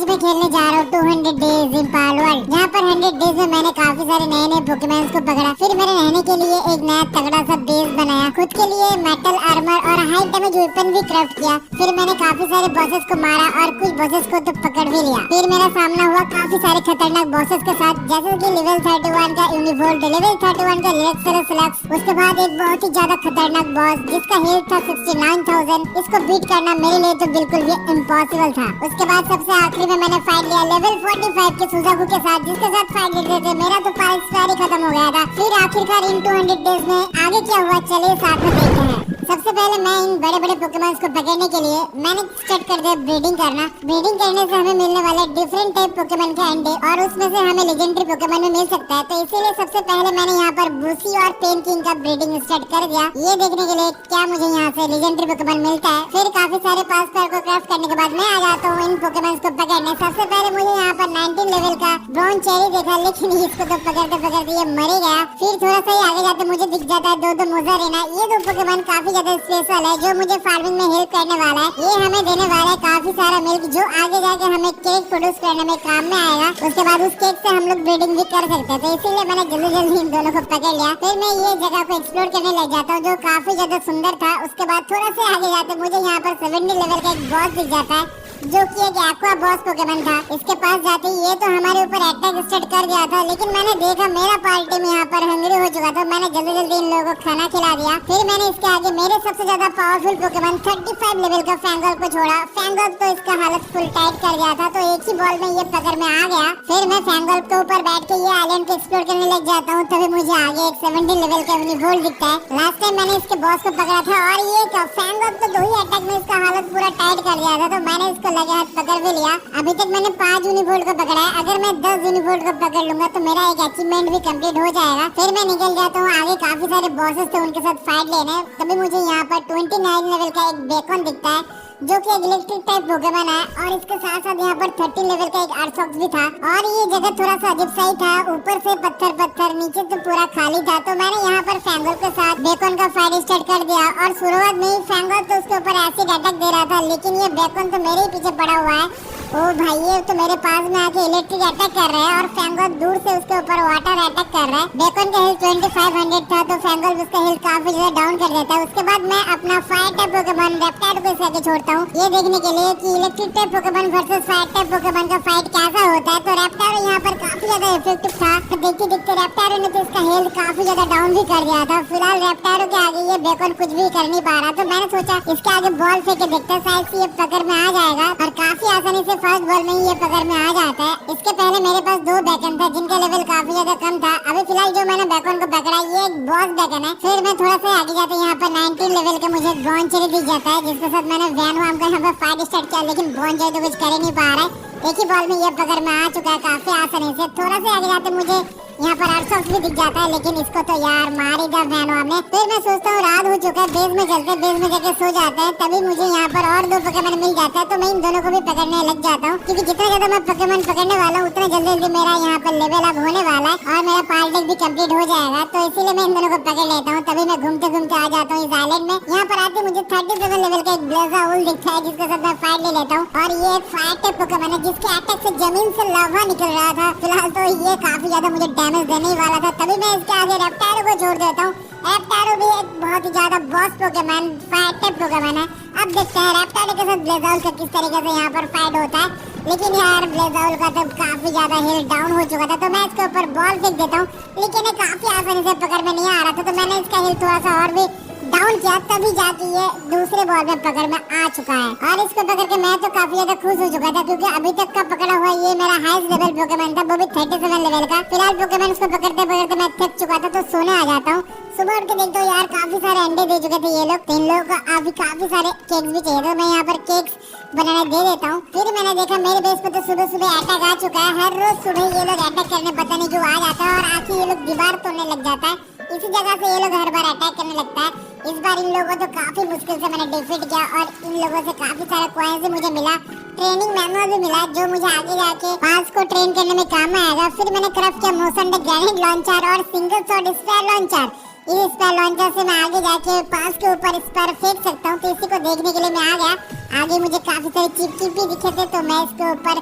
मैं खेलने जा रहा हूँ 200 डेज इन पाल वर्ल्ड, जहाँ पर 100 डेज में मैंने काफी सारे नए नए पोकेमॉन्स को पकड़ा। फिर मैंने रहने के लिए एक नया तगड़ा सा बेस बनाया, खुद के लिए मेटल आर्मर और हाई डैमेज वेपन भी क्राफ्ट किया। फिर मैंने काफी सारे बॉसेस को मारा और कुछ बॉसेस को तो पकड़ भी लिया। फिर मेरा सामना हुआ काफी सारे खतरनाक बॉसेस के साथ, जैसे कि लेवल 31 का यूनिवोल्ट, लेवल 31 का लेक्सरस लक्स, उसके बाद एक बहुत ही ज्यादा खतरनाक बॉस जिसका हेल्थ था 69,000। इसको बीट करना मेरे लिए तो बिल्कुल भी इम्पॉसिबल था। उसके बाद सबसे आखिरी में मैंने फाइट लिया लेवल 45 के सुजाकू के साथ, जिसके साथ फाइट लेते थे मेरा तो पावर स्क्वायर ही खत्म हो गया था। फिर आखिरकार इन 200 डेज में आगे क्या हुआ, चलिए साथ में देखते हैं। सबसे पहले मैं इन बड़े बड़े पोकेमॉन्स को पकड़ने के लिए मैंने स्टार्ट कर दिया ब्रीडिंग करना। ब्रीडिंग करने से हमें मिलने वाले डिफरेंट टाइप पोकेमॉन के अंडे, और उसमें से हमें लेजेंडरी पोकेमॉन भी मिल सकता है। तो इसीलिए सबसे पहले मैंने यहाँ पर बूसी और पेन किंग का ब्रीडिंग स्टार्ट कर दिया, ये देखने के लिए क्या मुझे यहाँ से लेजेंडरी पोकेमॉन मिलता है। फिर काफी सारे पास पैर को क्राफ्ट करने के बाद मैं आ जाता हूँ इन पोकेमॉन्स को पकड़ने। सबसे पहले मुझे यहाँ पर 19 लेवल का ब्राउन चेरी देखा, लेकिन इसको तो पकड़ते पकड़ते ये मर ही गया। फिर थोड़ा सा ही आगे जाते मुझे दिख जाता है दो मोज़ारेना। ये दो पोकेमॉन काफी ज्यादा स्पेशल है, जो मुझे फार्मिंग में हेल्प करने वाला है। ये हमें देने वाला है काफी सारा मिल्क, जो आगे जाके हमें केक प्रोड्यूस करने में काम में आएगा। उसके बाद उस केक से हम लोग ब्रीडिंग भी कर सकते हैं। तो इसीलिए मैंने जल्दी जल्दी इन दोनों को पकड़ लिया। फिर मैं ये जगह को एक्सप्लोर करने लग जाता हूँ, जो काफी ज्यादा सुंदर था। उसके बाद थोड़ा सा आगे जाते मुझे यहाँ पर 70 लेवल का एक बॉस दिख जाता है, जो कि एक एक्वा बॉस पोकेमॉन था। इसके पास जाते ही ये तो हमारे ऊपर अटैक स्टार्ट कर दिया था, लेकिन मैंने देखा मेरा पार्टी में यहाँ पर हंग्री हो चुका था। मैंने जल्दी जल्दी इन लोगों को खाना खिला दिया। फिर मैंने इसके आगे मेरे सबसे ज्यादा पावरफुल पोकेमॉन 35 लेवल का फैंगल को छोड़ा। फैंगल तो इसका हालत फुल टाइट कर गया था, तो एक ही बॉल में ये पकड़ में आ गया। फिर मैं फैंगल के ऊपर बैठ के ये आइलैंड को एक्सप्लोर करने लग जाता हूँ। तभी मुझे आगे एक 70 लेवल का यूनिवोल्ट दिखता है। लास्ट टाइम मैंने इसके बॉस को पकड़ा था, और ये फैंगल तो 2 ही अटैक में इसका हालत पूरा टाइट कर दिया था। तो मैंने इसको लगे हाथ पकड़ भी लिया। अभी तक मैंने 5 यूनिवोल्ट को पकड़ा है। अगर मैं 10 यूनिवोल्ट को पकड़ लूंगा तो मेरा एक अचीवमेंट भी कंप्लीट हो जाएगा। फिर मैं निकल जाता हूँ आगे, काफी सारे बॉसेस थे उनके साथ फाइट लेने। तभी मुझे यहाँ पर 29 लेवल का एक बेकॉन दिखता है, जो कि एक इलेक्ट्रिक टाइप पोकेमॉन है। और इसके साथ साथ यहाँ पर 30 लेवल का एक आर्सॉक्स भी था। और ये जगह थोड़ा सा अजीब सा ही था, ऊपर से पत्थर पत्थर, नीचे तो पूरा खाली था। तो मैंने यहाँ पर फैंगल के साथ बेकॉन का फाइट स्टार्ट कर दिया। और शुरुआत में ही फैंगल तो उसके ऊपर एसिड अटैक दे रहा था, लेकिन ये बेकॉन तो मेरे ही पीछे पड़ा हुआ है। ओ भाई, ये तो मेरे पास में आके इलेक्ट्रिक अटैक कर रहा है, और फैंगल दूर से उसके ऊपर वाटर अटैक कर रहा है। बेकॉन का हेल्थ 2500 था, तो फैंगल उसका हेल्थ काफी ज्यादा डाउन कर देता है। उसके बाद मैं अपना फायर टाइप पोकेमॉन रेप्टाइल को इसके छोड़ता हूँ, ये देखने के लिए कि electric type Pokemon versus fire type Pokemon का फाइट कैसा होता है। तो रेप्टाइल यहाँ पर काफी ज्यादा इफेक्टिव था। तो देखते देखते रेप्टाइल ने तो इसका हेल्थ काफी ज्यादा डाउन भी कर दिया था। फिलहाल रेप्टाइल के आगे ये बेकॉन कुछ भी कर नहीं पा रहा। तो मैंने सोचा इसके आगे बॉल फेंक के देखते, शायद से ये पकड़ में आ जाएगा। और काफी आसानी से फर्स्ट बॉल में ही ये पकड़ में आ जाता है। इसके पहले मेरे पास 2 बेकन था, जिनका लेवल काफी ज्यादा कम था। अभी फिलहाल जो मैंने बेकन को पकड़ा ये एक बॉस बेकन है। फिर मैं थोड़ा सा आगे जाते यहाँ पर 19 लेवल का मुझे ब्रॉन्ज चेरी दिख जाता है, जिसके साथ मैंने वैन वाम का यहाँ पर फाइट स्टार्ट किया, लेकिन ब्रॉन्ज चेरी तो कुछ कर ही नहीं पा रहा है। एक ही बॉल में ये पकड़ में आ चुका है काफी आसानी से। थोड़ा सा आगे जाते मुझे यहाँ पर आर्सॉक्स भी दिख जाता है, लेकिन इसको तो यार मार ही दिया वैन वाम ने। फिर मैं सोचता हूँ रात हो चुका है, बेस में चलते, बेस में जाके सो जाते हैं। तभी मुझे यहाँ पर और 2 पोकेमॉन मिल जाता है। तो मैं इन दोनों को भी पकड़ने लग जाता हूँ, क्योंकि जितना ज्यादा मैं पोकेमॉन पकड़ने वाला हूँ उतना जल्दी जल्दी मेरा यहाँ पर लेवल अप होने वाला है, और मेरा पार्ट भी कंप्लीट हो जाएगा। तो इसीलिए मैं इन दोनों को पकड़ लेता हूँ। तभी मैं घूमते घूमते आ जाता हूँ इस आइलैंड में। यहाँ पर आते मुझे 37 लेवल का एक ब्लेज़ाउल दिखता है, जिसके साथ मैं फाइट ले लेता हूँ। और ये एक फायर टाइप पोकेमॉन है, जिसके अटैक से जमीन से लावा निकल रहा था। फिलहाल तो ये काफी ज्यादा मुझे डैमेज देने ही वाला था। तभी मैं इसके आगे रेप्टाइल को छोड़ देता हूँ। रेप्टाइल भी एक बहुत ही ज्यादा boss Pokemon fire type Pokemon है। अब देखते हैं रेप्टाइल के साथ ब्लेज़ाउल का किस तरीके से यहाँ पर फाइट होता है। लेकिन यार ब्लेज़ाउल का तो काफी ज्यादा हेल्थ डाउन हो चुका था, तो मैं इसके ऊपर बॉल फेंक देता हूँ, लेकिन ये काफी आसानी से पकड़ में नहीं आ रहा था। तो मैंने इसका हेल्थ थोड़ा सा और भी डाउन किया, तभी जाके ये दूसरे बॉल में पकड़ में आ चुका है। और इसको पकड़ के मैं तो काफी ज्यादा खुश हो चुका था, क्योंकि अभी तक का पकड़ा हुआ ये मेरा हाईएस्ट लेवल पोकेमॉन था, वो भी 37 लेवल का। फिलहाल पोकेमॉन को पकड़ते पकड़ते मैं थक चुका था, तो सोने आ जाता हूँ। सुबह उठ के देखता हूँ यार काफी सारे अंडे दे चुके थे ये लोग। 3 लोगों को अभी काफी सारे केक्स भी चाहिए, तो मैं यहाँ पर केक्स बनाने दे देता हूँ। फिर मैंने देखा मेरे बेस पे तो सुबह सुबह अटैक आ चुका है। हर रोज सुबह ये लोग अटैक करने पता नहीं क्यों आ जाता है, और आके ये लोग दीवार तोड़ने लग जाता है। इसी जगह से ये लोग हर बार अटैक करने लगता है। इस बार इन लोगों को तो काफी मुश्किल से मैंने डिफीट किया, और इन लोगों से काफी सारा कॉइन्स भी मुझे मिला, ट्रेनिंग मैनुअल भी मिला, जो मुझे आगे जाके पास को ट्रेन करने में काम आएगा। फिर मैंने क्राफ्ट किया मोशन ग्रेनेड लॉन्चर और सिंगल शॉट स्पेयर लॉन्चर। इस स्पेयर लॉन्चर से मैं आगे जाके पास के ऊपर स्पेयर फेंक सकता हूँ। तो इसी को देखने के लिए मैं आ गया। आगे मुझे काफी सारे चिप चिप भी दिखे थे, तो मैं इसके ऊपर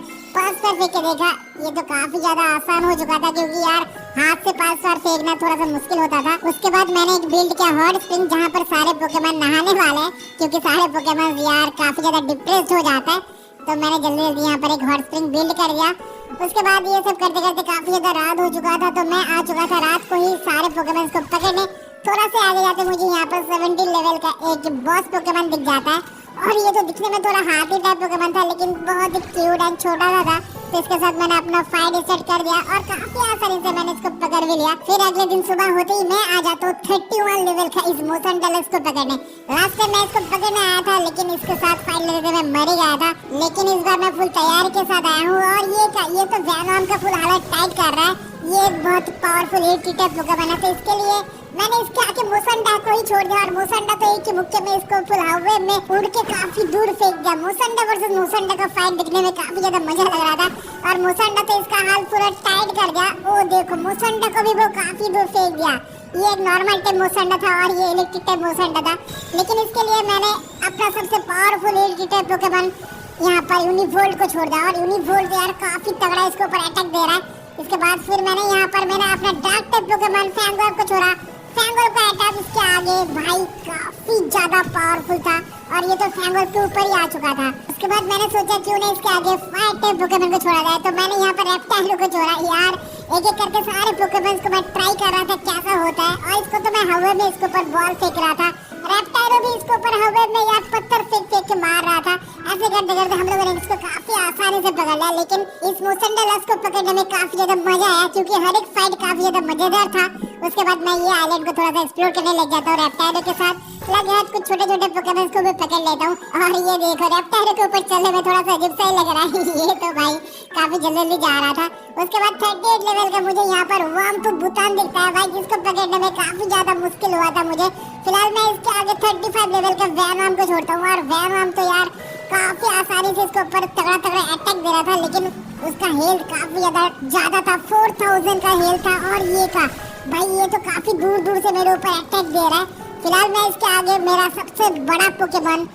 बार फेंक के देखा, ये तो काफी ज्यादा आसान हो चुका था क्योंकि यार हाथ से 5 बार फेंकना थोड़ा सा मुश्किल होता था। उसके बाद मैंने एक बिल्ड किया हॉट स्प्रिंग, जहाँ पर सारे पोकेमॉन नहाने वाले हैं क्योंकि सारे पोकेमॉन यार काफी ज्यादा डिप्रेस्ड हो जाते हैं। तो मैंने जल्दी जल्दी यहाँ पर एक हॉट स्प्रिंग बिल्ड कर दिया। उसके बाद ये सब करते करते काफी ज्यादा रात हो चुका था, तो मैं आ चुका था रात को ही सारे पोकेमॉन को पकड़ने। थोड़ा से आगे जाते मुझे यहाँ पर 17 लेवल का एक बॉस पोकेमॉन दिख जाता है, और ये तो दिखने में थोड़ा हाथी टाइप पोकेमॉन था लेकिन बहुत ही क्यूट एंड छोटा सा था। तो इसके साथ मैंने अपना फाइट स्टार्ट कर दिया और काफी आसानी से मैंने इसको पकड़ भी लिया। फिर अगले दिन सुबह होते ही मैं आ जाता हूँ 31 लेवल का इस मोशन डेलक्स को पकड़ने। लास्ट टाइम मैं इसको पकड़ने आया था लेकिन इसके साथ फाइट लेते मैं मर ही गया था, लेकिन इस बार मैं फुल तैयारी के साथ आया हूँ। और ये तो वेनोम का फुल हालत टाइट कर रहा है। ये बहुत पावरफुल हिट टाइप पोकेमॉन है, तो इसके लिए मैंने इसके आगे मोसंडा को ही छोड़ दिया। और मोसंडा तो एक ही मुक्के में इसको फुल हवा में उड़ के काफी दूर फेंक दिया। मोसंडा वर्सेस मोसंडा का फाइट दिखने में काफी ज्यादा मजा लग रहा था, और मोसंडा तो इसका हाल पूरा टाइट कर दिया। ओ देखो, मोसंडा को भी वो काफी दूर फेंक दिया। ये एक नॉर्मल टाइप मोसंडा था और ये इलेक्ट्रिक टाइप मोसंडा था, लेकिन इसके लिए मैंने अपना सबसे पावरफुल इलेक्ट्रिक टाइप पोकेमॉन यहाँ पर यूनिवोल्ट को छोड़ दिया। और यूनिवोल्ट यार काफी तगड़ा इसके ऊपर अटैक दे रहा है। इसके बाद फिर मैंने यहाँ पर अपना डार्क टाइप पोकेमॉन फैंगोर को छोड़ा। फैंगोर का अटैक इसके आगे भाई काफी ज्यादा पावरफुल था, और ये तो फैंगोर के ऊपर ही आ चुका था। उसके बाद मैंने सोचा क्यों नहीं इसके आगे फायर टाइप पोकेमॉन को छोड़ा जाए, तो मैंने यहाँ पर रेप्टाइलो को छोड़ा। यार एक एक करके सारे पोकेमॉन को मैं ट्राई कर रहा था कैसा होता है, और इसको तो मैं हवा में इसके ऊपर बॉल फेंक रहा था। रेप्टाइलो भी इसके ऊपर हवा में यार पत्थर फेंक फेंक के मार रहा था। ऐसे करते करते हम लोगों ने इसको काफी आसानी से पकड़ लिया, लेकिन इस मोशन डेलक्स को पकड़ने में काफी ज्यादा मजा आया क्योंकि हर एक फाइट काफी ज्यादा मजेदार था। उसके बाद मैं ये आइलैंड को थोड़ा सा एक्सप्लोर करने लग जाता हूँ। रेप्टाइलो के साथ लग है कुछ छोटे छोटे पोकेमॉन को भी पकड़ लेता हूँ। और ये देखो, रेप्टाइलो के ऊपर चलने में थोड़ा सा अजीब सा ही लग रहा है। ये तो भाई काफी जल्दी जल्दी जा रहा था। उसके बाद 38 लेवल का मुझे यहाँ पर वाम्पू भूटान दिखता है भाई, जिसको पकड़ने में काफी ज्यादा मुश्किल हुआ था मुझे। फिलहाल मैं इसके आगे 35 लेवल का वेनोम को छोड़ता हूँ, और वेनोम तो यार काफी आसानी से इसके ऊपर तगड़ा तगड़ा अटैक दे रहा था, लेकिन उसका हेल्थ काफी ज्यादा था। 4000 का हेल्थ था, और ये था भाई ये तो काफी दूर दूर से मेरे ऊपर अटैक दे रहा है। फिलहाल मैं इसके आगे मेरा सबसे बड़ा पोकेमॉन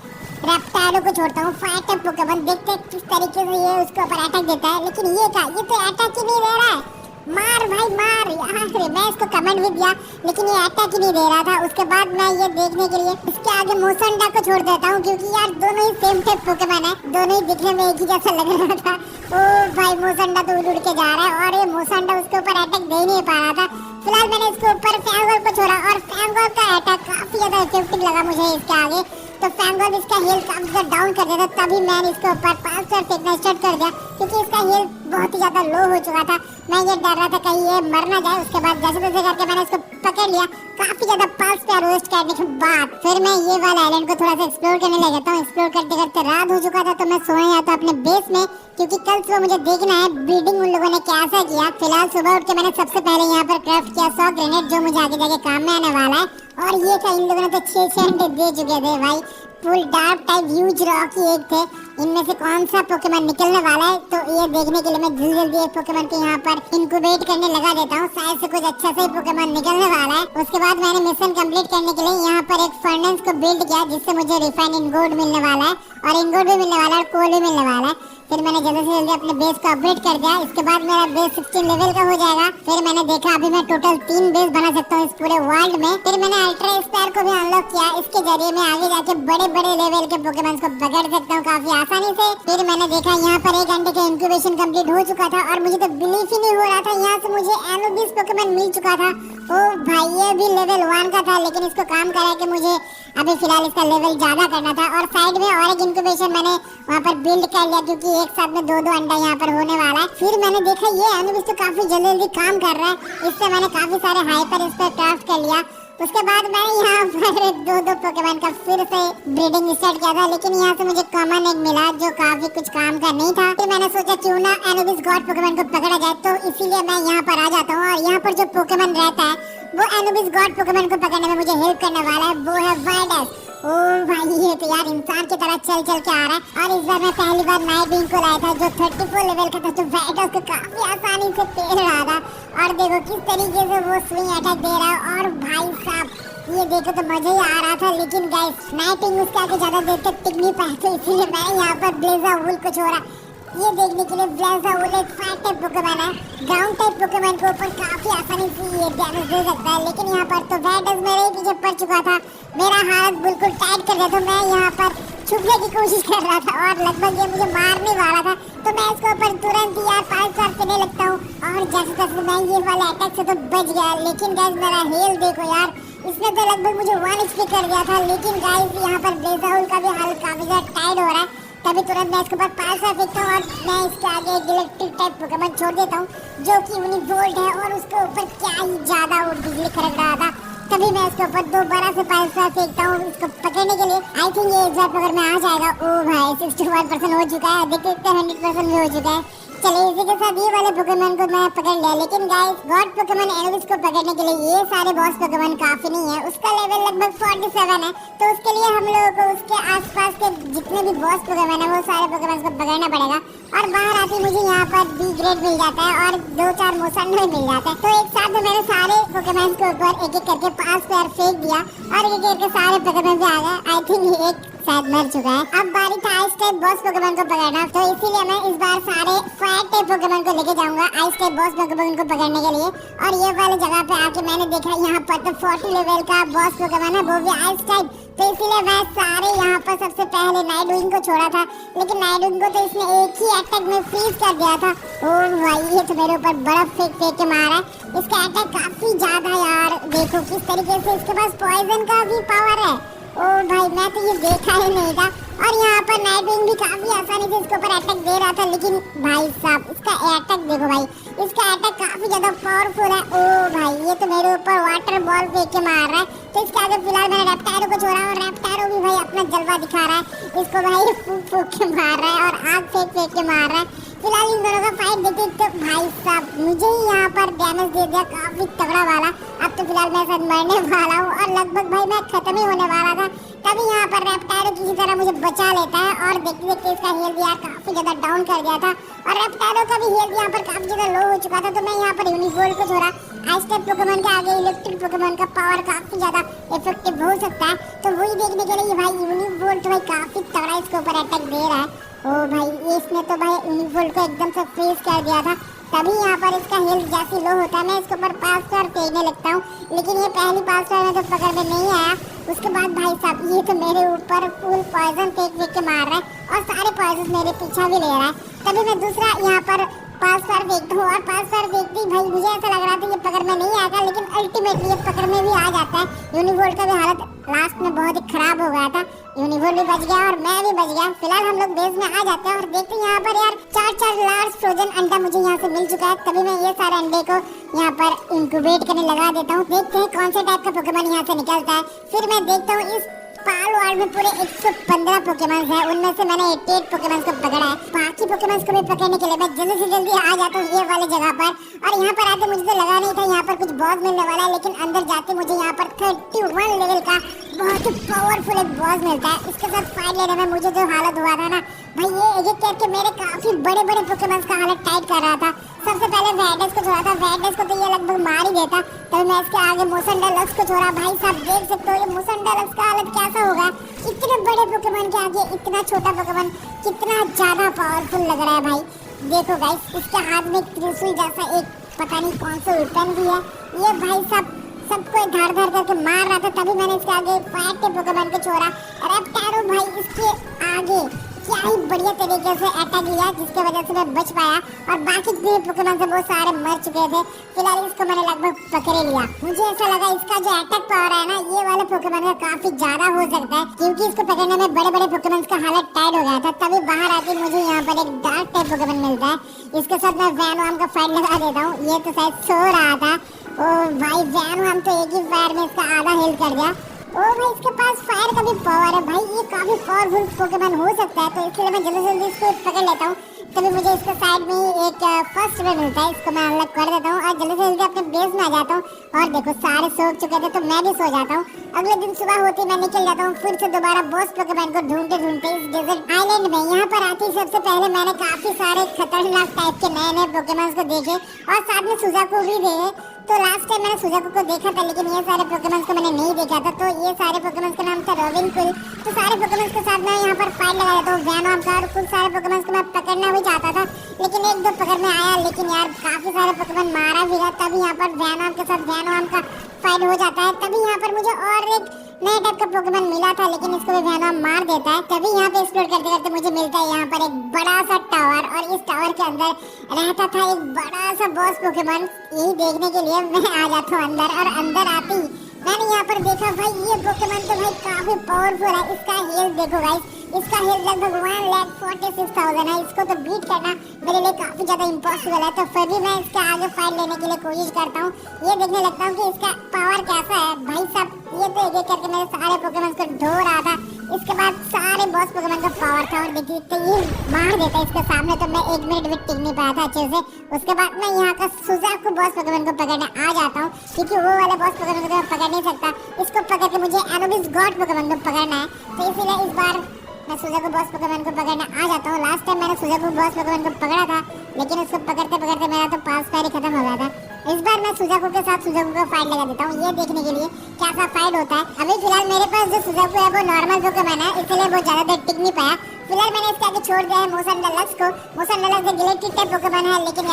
रेप्टाइलो को छोड़ता हूँ। फायर टाइप पोकेमॉन देखते हैं किस तरीके से ये उसके ऊपर अटैक देता है, लेकिन ये तो अटैक ही नहीं दे रहा है। मार भाई मार यार, मैं इसको कमेंट भी दिया लेकिन ये अटैक ही नहीं दे रहा था। उसके बाद मैं ये देखने के लिए इसके आगे मोसंडा को छोड़ देता हूँ, क्योंकि यार दोनों ही सेम टाइप पोकेमॉन है, दोनों ही दिखने में एक ही जैसा लग रहा था। ओ भाई मोसंडा तो उड़ के जा रहा है, और ये मोसंडा उसके ऊपर अटैक दे नहीं पा रहा था। फिलहाल मैंने इसके ऊपर फैंगोर को छोड़ा, और फैंगोर का अटैक काफी ज्यादा इफेक्टिव लगा मुझे इसके आगे। तो फैंगोर इसका हेल्थ काफी ज्यादा डाउन कर दिया था, तभी मैंने इसके ऊपर 5 स्टार फेंकना स्टार्ट कर दिया, क्योंकि इसका हेल्थ बहुत ही ज्यादा लो हो चुका था। मैं ये डर रहा था कहीं ये मर ना जाए। उसके बाद जैसे तैसे करके मैंने इसको पकड़ लिया। काफी ज्यादा 5 स्टार रोस्ट करने के बाद फिर मैं ये वाला आइलैंड को थोड़ा सा एक्सप्लोर करने लग जाता हूँ। एक्सप्लोर करते करते रात हो चुका था, तो मैं सोने जाता अपने बेस में, क्योंकि कल सुबह मुझे देखना है ब्रीडिंग उन लोगों ने कैसा किया। फिलहाल सुबह उठ के मैंने सबसे पहले यहाँ पर क्राफ्ट किया 100 ग्रेनेड, जो मुझे आगे जाके काम में आने वाला है। और ये था, इन लोगों ने तो 6 अंडे दे चुके थे भाई। Full dark type huge Rocky एक थे। इनमें से कौन सा पोकेमॉन निकलने वाला है, तो ये देखने के लिए मैं जल्दी जल्दी एक पोकेमॉन को यहाँ पर इंक्यूबेट करने लगा देता हूँ। शायद से कुछ अच्छा सा ही पोकेमॉन निकलने वाला है। उसके बाद मैंने मिशन कंप्लीट करने के लिए यहाँ पर एक फर्नेस को बिल्ड किया, जिससे मुझे रिफाइंड इनगोट मिलने वाला है, और इनगोट भी मिलने वाला है, और कोल भी मिलने वाला है। फिर मैंने जल्दी से जल्दी अपने बेस को अपडेट कर दिया। इसके बाद मेरा बेस 16 लेवल का हो जाएगा। फिर मैंने देखा अभी मैं टोटल 3 बेस बना सकता हूँ इस पूरे वर्ल्ड में। फिर मैंने अल्ट्रा स्पायर को भी अनलॉक किया। इसके जरिए मैं आगे जाके बड़े बड़े लेवल के पोकेमॉन्स को पकड़ सकता हूँ काफी आसानी से। फिर मैंने देखा यहाँ पर 1 घंटे का इंक्यूबेशन कंप्लीट हो चुका था, और मुझे तो बिलीव ही नहीं हो रहा था यहाँ से मुझे एनोबिस पोकेमॉन मिल चुका था। ओ भाई ये भी लेवल 1 का था, लेकिन इसको काम करा कि मुझे अभी फिलहाल इसका लेवल ज्यादा करना था। और साइड में और एक इंक्यूबेशन मैंने वहाँ पर बिल्ड कर लिया, क्योंकि एक साथ में 2-2 अंडा यहाँ पर होने वाला है। फिर मैंने देखा ये एनोबिस तो काफी जल्दी जल्दी काम कर रहा है। इससे मैंने काफी सारे हाइपर इस पर क्राफ्ट कर लिया। उसके बाद मैंने यहाँ पर 2-2 पोकेमॉन का फिर से ब्रीडिंग स्टार्ट किया था, लेकिन यहाँ से मुझे कॉमन एक मिला जो काफी कुछ काम का नहीं था। फिर मैंने सोचा क्यों ना एनोबिस गॉड पोकेमॉन को पकड़ा जाए, तो इसीलिए मैं यहाँ पर आ जाता हूँ। और यहाँ पर जो पोकेमॉन रहता है वो एनोबिस गॉड पोकेमॉन को पकड़ने में मुझे हेल्प करने वाला है, वो है वाइडस। ओ भाई ये तो यार इंसान की तरह चल चल के आ रहा है। और इस बार मैं पहली बार नाइट विंग को लाया था, जो 34 लेवल का था, जो वाइडस को काफी आसानी से पेल रहा था। और देखो किस तरीके से वो स्विंग अटैक दे रहा है। और भाई साहब ये देखो तो मजा ही आ रहा था, लेकिन गाइस नाइट विंग उसके आगे ज्यादा देर तक टिक नहीं पाए थे, इसीलिए मैं यहाँ पर ब्लेजर वुल को छोड़ा। ये देखने के लिए ब्लेज़ाउल एक फायर टाइप पोकेमॉन है। ग्राउंड टाइप पोकेमॉन के ऊपर काफी आसानी से ये डैमेज दे सकता है, लेकिन यहाँ पर तो वैडस मेरे ही पीछे पड़ चुका था। मेरा हाथ बिल्कुल टाइट कर दिया, तो मैं यहाँ पर छुपने की कोशिश कर रहा था और लगभग ये मुझे मारने वाला था। तो मैं इसके ऊपर तुरंत ही यार 5 स्टार देने लगता हूँ और जैसे तैसे मैं ये वाले अटैक से तो बच गया। लेकिन गाइस मेरा हेल्थ देखो यार, इसने तो लगभग मुझे 1 HP कर दिया था। लेकिन गाइस यहाँ पर ब्लेज़ाउल का भी हाल काफी ज्यादा टाइट हो रहा है। तभी तुरंत मैं इसके ऊपर 5 स्टार फेंकता हूँ और मैं इसके आगे एक इलेक्ट्रिक टाइप पोकेमॉन छोड़ देता हूँ जो कि यूनिवोल्ट है और उसके ऊपर क्या ही ज्यादा वो बिजली खड़क रहा था। तभी मैं इसके ऊपर दोबारा से 5 स्टार फेंकता हूँ इसको पकड़ने के लिए। आई थिंक ये एक बार पकड़ में आ जाएगा। ओ भाई 61% हो चुका है, देखते देखते 100% भी हो चुका है। चलिए इसी के साथ ये वाले पोकेमॉन को मैं पकड़ लिया। लेकिन गाइस गॉड पोकेमॉन एनोबिस को पकड़ने के लिए ये सारे बॉस पोकेमॉन काफी नहीं है। उसका लेवल लगभग 47 है, तो उसके लिए हम लोगों को उसके आसपास के जितने भी बॉस पोकेमॉन है वो सारे पोकेमॉन को पकड़ना पड़ेगा। और बाहर आते मुझे यहाँ पर बी ग्रेड मिल जाता है और 2-4 मोसंडे मिल जाते हैं। तो एक साथ में मैंने सारे पोकेमॉन के ऊपर एक एक करके 5 पैर फेंक दिया और एक एक करके सारे पोकेमॉन भी आ गए। आई थिंक एक शायद मर चुका है। अब बारी था आइस टाइप बॉस पोकेमॉन को पकड़ना, तो इसीलिए मैं इस बार सारे फायर टाइप पोकेमॉन को लेके जाऊंगा आइस टाइप बॉस पोकेमॉन को पकड़ने के लिए। और ये वाले जगह पे आके मैंने देखा यहाँ पर तो 40 लेवल का बॉस पोकेमॉन है, वो भी आइस टाइप। तो इसीलिए मैं सारे यहाँ पर सबसे पहले नाइटविंग को छोड़ा था, लेकिन नाइटविंग को तो इसने एक ही अटैक में फ्रीज कर दिया था। ओह भाई ये तो मेरे ऊपर बर्फ फेंक फेंक के मारा है। इसका अटैक काफी ज्यादा यार, देखो किस तरीके से इसके पास पॉइजन का भी पावर है। ओ भाई मैं तो ये देखा ही नहीं था। और यहाँ पर नाइटविंग भी काफी आसानी से इसके ऊपर अटैक दे रहा था, लेकिन भाई साहब इसका अटैक देखो भाई, इसका अटैक काफी ज्यादा पावरफुल है। ओ भाई ये तो मेरे ऊपर वाटर बॉल फेंक के मार रहा है। तो इसके आगे फिलहाल मैंने रेप्टायरो को छोड़ा और रेप्टायरो भी भाई अपना जलवा दिखा रहा है। इसको भाई फूक फूक के मार रहा है और आग फेंक फेंक के मार रहा है। फिलहाल इन दोनों का फाइट देखते तो भाई साहब मुझे ही यहाँ पर डैमेज दे दिया काफी तगड़ा वाला। अब तो फिलहाल मैं शायद मरने वाला हूँ और लगभग भाई मैं खत्म ही होने वाला था। तभी यहाँ पर रेप्टायरो किसी तरह मुझे बचा लेता है और देखते देखते इसका हेल्थ यार काफी ज्यादा डाउन कर दिया था और रेप्टायरो का भी हेल्थ यहाँ पर काफी ज्यादा लो हो चुका था। तो मैं यहाँ पर यूनिवोल्ट को छोड़ा। आइस टाइप पोकेमॉन के आगे इलेक्ट्रिक पोकेमॉन का पावर काफी ज्यादा इफेक्टिव हो सकता है, तो वही देखने के लिए भाई यूनिवोल्ट भाई काफी तगड़ा इसके ऊपर अटैक दे रहा है। ओ भाई इसने तो भाई यूनिवोल्ट को एकदम से फ्रीज कर दिया था। तभी यहाँ पर इसका हेल्थ जैसे लो होता है मैं इसके ऊपर 5 स्टार फेंकने लगता हूँ, लेकिन ये पहली 5 स्टार में तो पकड़ में नहीं आया। उसके बाद भाई साहब ये तो मेरे ऊपर फुल पॉइजन फेंक फेंक के मार रहा है और सारे पॉइजन मेरे पीछा भी ले रहा है। तभी मैं दूसरा यहाँ पर 5 स्टार फेंकता हूँ और 5 स्टार फेंकती भाई मुझे ऐसा लग रहा था ये पकड़ में नहीं आएगा, लेकिन अल्टीमेटली ये पकड़ में भी आ जाता है। यूनिवोल्ट का भी हालत लास्ट में बहुत ही खराब हो गया था। यूनिवोल्ट भी बच गया और मैं भी बच गया। फिलहाल हम लोग बेस में आ जाते हैं और देखते हैं यहाँ पर यार 4 लार्ज फ्रोजन अंडा मुझे यहाँ से मिल चुका है। तभी मैं ये सारे अंडे को यहाँ पर इंक्यूबेट करने लगा देता हूँ। देखते हैं कौन से टाइप का पोकेमॉन यहाँ से निकलता है। फिर मैं देखता हूँ इस पाल वर्ल्ड में पूरे 115 पोकेमॉन है, उनमें से मैंने 88 पोकेमॉन को पकड़ा है। बाकी पोकेमॉन को भी पकड़ने के लिए मैं जल्दी से जल्दी आ जाता हूँ ये वाले जगह पर। और यहाँ पर आते मुझे तो लगा नहीं था यहाँ पर कुछ बॉस मिलने वाला है, लेकिन अंदर जाते मुझे यहाँ पर 31 लेवल का बहुत ही पावरफुल एक बॉस मिलता है। इसके साथ फाइट लेने में मुझे जो हालत हुआ था ना भाई, ये एक एक करके मेरे काफी बड़े बड़े पोकेमॉन का हालत टाइट कर रहा था। सबसे पहले वैडस को छोड़ा था, वैडस को तो ये लगभग मार ही देता। तभी मैं इसके आगे मोसंडेलक्स को छोड़ा। भाई साहब देख सकते हो ये मोसंडेलक्स का हालत कैसा होगा। इतने बड़े पोकेमॉन के आगे इतना छोटा पोकेमॉन कितना ज्यादा पावरफुल लग रहा है भाई। देखो गाइस इसके हाथ में त्रिशूल जैसा एक पता नहीं कौन सा वेपन भी है। ये भाई साहब सबको धार धार करके मार रहा था। तभी मैंने इसके आगे फायर के पोकेमॉन को छोड़ा। रेप्टायरो भाई इसके आगे क्या ही बढ़िया तरीके से अटैक लिया, जिसके वजह से मैं बच पाया और बाकी जितने पोकेमॉन थे वो सारे मर चुके थे। फिलहाल इसको मैंने लगभग पकड़े लिया। मुझे ऐसा लगा इसका जो अटैक पावर है ना ये वाले पोकेमॉन का काफी ज्यादा हो सकता है, क्योंकि इसको पकड़ने में बड़े बड़े पोकेमॉन का हालत टाइट हो गया था। तभी बाहर आके मुझे यहाँ पर एक डार्क टाइप पोकेमॉन मिलता है। इसके साथ मैं वैनोम का फाइट लगा देता हूँ। ये तो शायद सो रहा था। ओ भाई वैनोम तो एक ही फायर में इसका आधा हेल्थ कर दिया। ओ भाई इसके पास फायर का भी पावर है भाई, ये काफी पावरफुल पोकेमॉन हो सकता है। तो इसलिए मैं जल्दी जल्दी इसको पकड़ लेता हूँ। तभी मुझे इसके साइड में ही एक फर्स्ट में मिलता है, इसको मैं अलग कर देता हूँ और जल्दी से जल्दी अपने बेस में आ जाता हूँ। और देखो सारे सो चुके थे तो मैं भी सो जाता हूँ। अगले दिन सुबह होती मैं निकल जाता हूँ फिर से दोबारा बॉस पोकेमॉन को ढूंढते ढूंढते इस डेजर्ट आइलैंड में। यहाँ पर आते सबसे पहले मैंने काफी सारे खतरनाक टाइप के नए नए पोकेमॉन को देखे और साथ में सुजाकू भी देखे। तो लास्ट टाइम मैंने सुजाकू को देखा था, लेकिन ये सारे पोकेमॉन्स को मैंने नहीं देखा था। तो ये सारे पोकेमॉन्स का नाम था रॉबिनकुल। तो सारे पोकेमॉन्स के साथ मैं यहाँ पर फाइट लगा देता हूँ वैनॉम का, और कुछ सारे पोकेमॉन्स को मैं पकड़ना भी चाहता था, लेकिन एक दो पकड़ में आया, लेकिन यार काफी सारे पोकेमॉन मारा भी था। तभी यहाँ पर वैनॉम के साथ वैनॉम का फाइट हो जाता है। तभी यहाँ पर मुझे और एक नए टाइप का पोकेमॉन मिला था, लेकिन इसको भी वैनॉम मार देता है। तभी यहाँ पे एक्सप्लोर करते करते मुझे मिलता है यहाँ पर एक बड़ा सा टावर, और इस टावर के अंदर रहता था एक बड़ा सा बॉस पोकेमॉन। यही देखने के लिए मैं आ जाता हूँ अंदर, और अंदर आते ही मैंने यहाँ पर देखा भाई ये पोकेमॉन तो भाई काफी पावरफुल है। इसका हेल्थ देखो गाइस, इसका हेल्थ लगभग 1,46,000 है। इसको तो बीट करना मेरे लिए काफी ज्यादा इम्पॉसिबल है। तो फिर भी मैं इसके आगे फाइट लेने के लिए कोशिश करता हूँ, ये देखने लगता हूँ कि इसका पावर कैसा है। भाई साहब ये तो एक एक करके मेरे सारे पोकेमॉन को ढो रहा था। इसके बाद सारे बॉस पोकेमॉन का पावर था, और देखिए तो ये मार देता इसके सामने। तो मैं 1 मिनट भी टिक नहीं पाया था अच्छे से। उसके बाद मैं यहाँ का सुजाकू बॉस पोकेमॉन को पकड़ने आ जाता हूँ, क्योंकि वो वाला बॉस पोकेमॉन को मैं पकड़ नहीं सकता। इसको पकड़ के मुझे एनोबिस गॉड पोकेमॉन को पकड़ना है। तो इसीलिए इस बार मैं सुजाकू बॉस पोकेमॉन को पकड़ने आ जाता हूँ। लास्ट टाइम मैंने सुजाकू बॉस पोकेमॉन को पकड़ा था, लेकिन उसको पकड़ते पकड़ते मेरा तो पास पैर ही खत्म हो गया था। इस बार मैं सुजाकू के साथ सुजाकू का फाइट लगा देता हूँ, ये देखने के लिए कैसा फाइट होता है। अभी फिलहाल मेरे पास जो सुजाकू है वो नॉर्मल पोकेमॉन है, इसलिए वो ज्यादा देर टिक नहीं पाया। फिलहाल मैंने इसके आगे छोड़ दिया है मोशन डलक्स को। मोशन डलक्स एक गिलेटिक टाइप पोकेमॉन है, लेकिन